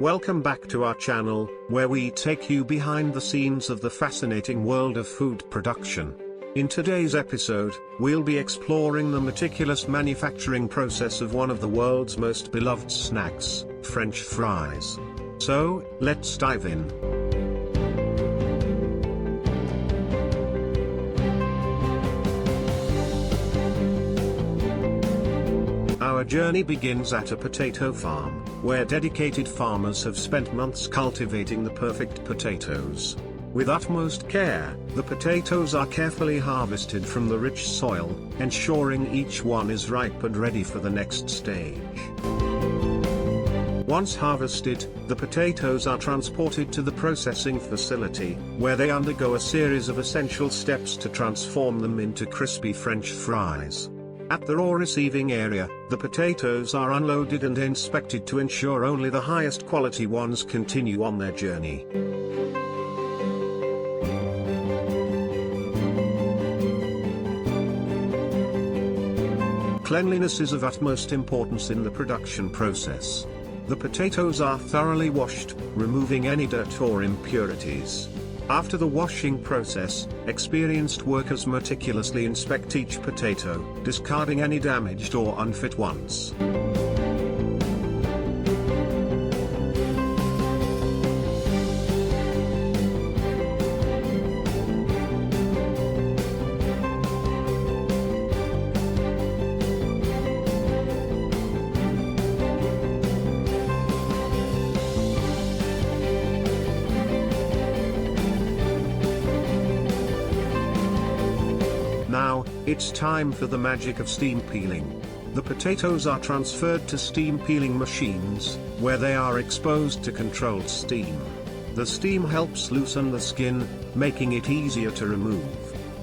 Welcome back to our channel, where we take you behind the scenes of the fascinating world of food production. In today's episode, we'll be exploring the meticulous manufacturing process of one of the world's most beloved snacks, French fries. So, let's dive in. Our journey begins at a potato farm, where dedicated farmers have spent months cultivating the perfect potatoes. With utmost care, the potatoes are carefully harvested from the rich soil, ensuring each one is ripe and ready for the next stage. Once harvested, the potatoes are transported to the processing facility, where they undergo a series of essential steps to transform them into crispy French fries. At the raw receiving area, the potatoes are unloaded and inspected to ensure only the highest quality ones continue on their journey. Cleanliness is of utmost importance in the production process. The potatoes are thoroughly washed, removing any dirt or impurities. After the washing process, experienced workers meticulously inspect each potato, discarding any damaged or unfit ones. Now, it's time for the magic of steam peeling. The potatoes are transferred to steam peeling machines, where they are exposed to controlled steam. The steam helps loosen the skin, making it easier to remove.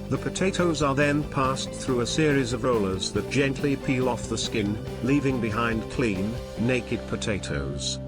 The potatoes are then passed through a series of rollers that gently peel off the skin, leaving behind clean, naked potatoes.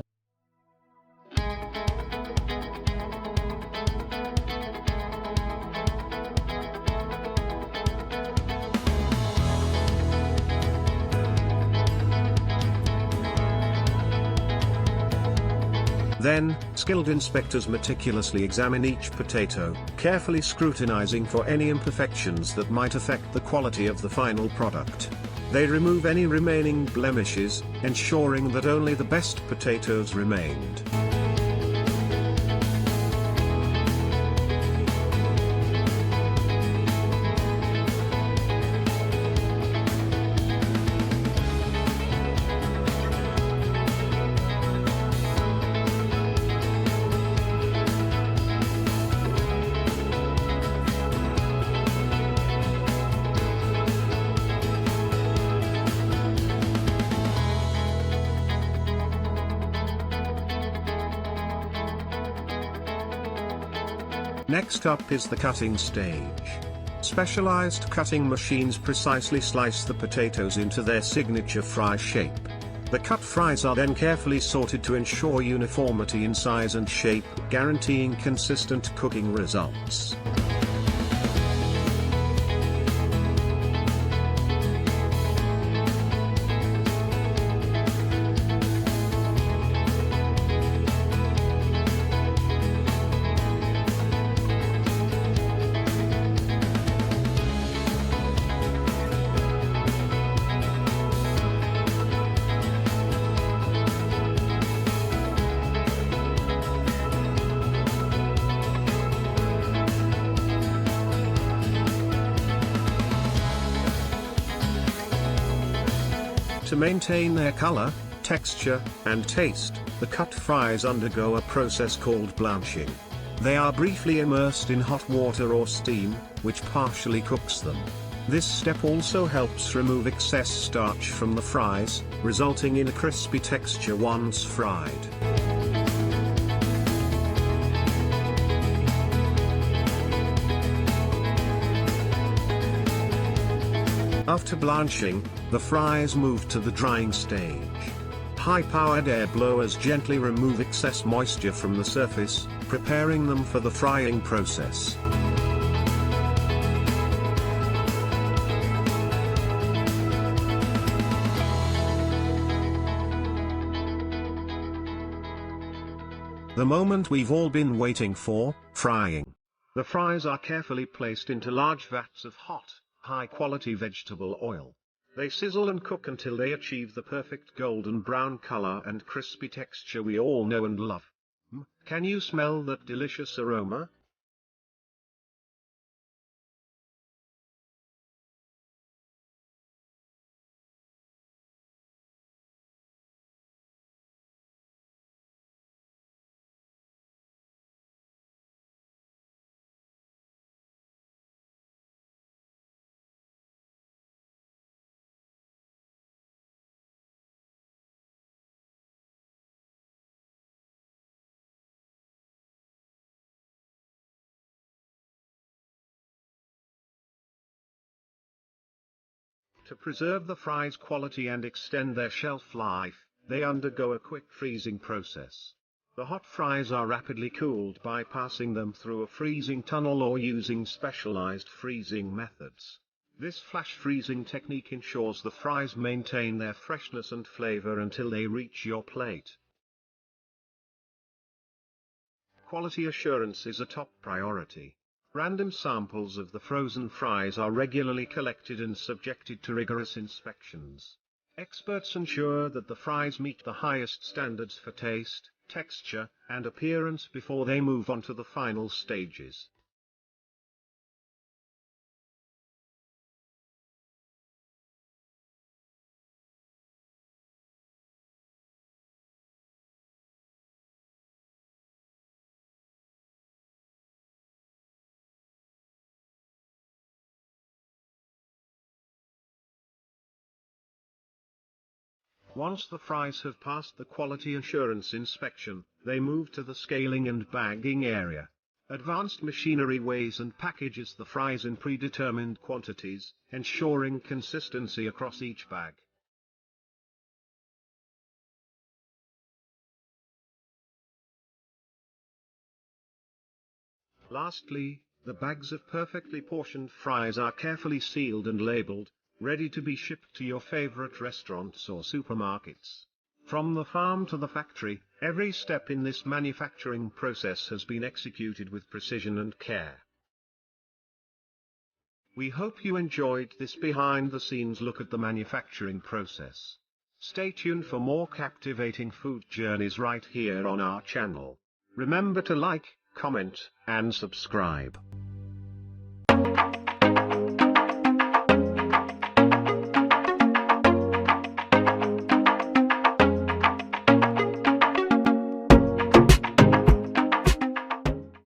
Then, skilled inspectors meticulously examine each potato, carefully scrutinizing for any imperfections that might affect the quality of the final product. They remove any remaining blemishes, ensuring that only the best potatoes remained. Next up is the cutting stage. Specialized cutting machines precisely slice the potatoes into their signature fry shape. The cut fries are then carefully sorted to ensure uniformity in size and shape, guaranteeing consistent cooking results. To maintain their color, texture, and taste, the cut fries undergo a process called blanching. They are briefly immersed in hot water or steam, which partially cooks them. This step also helps remove excess starch from the fries, resulting in a crispy texture once fried. After blanching, the fries move to the drying stage. High-powered air blowers gently remove excess moisture from the surface, preparing them for the frying process. The moment we've all been waiting for, frying. The fries are carefully placed into large vats of hot, high-quality vegetable oil. They sizzle and cook until they achieve the perfect golden brown color and crispy texture we all know and love. Can you smell that delicious aroma? To preserve the fries' quality and extend their shelf life, they undergo a quick freezing process. The hot fries are rapidly cooled by passing them through a freezing tunnel or using specialized freezing methods. This flash freezing technique ensures the fries maintain their freshness and flavor until they reach your plate. Quality assurance is a top priority. Random samples of the frozen fries are regularly collected and subjected to rigorous inspections. Experts ensure that the fries meet the highest standards for taste, texture, and appearance before they move on to the final stages. Once the fries have passed the quality assurance inspection, they move to the scaling and bagging area. Advanced machinery weighs and packages the fries in predetermined quantities, ensuring consistency across each bag. Lastly, the bags of perfectly portioned fries are carefully sealed and labeled, ready to be shipped to your favorite restaurants or supermarkets. From the farm to the factory, every step in this manufacturing process has been executed with precision and care. We hope you enjoyed this behind-the-scenes look at the manufacturing process. Stay tuned for more captivating food journeys right here on our channel. Remember to like, comment, and subscribe.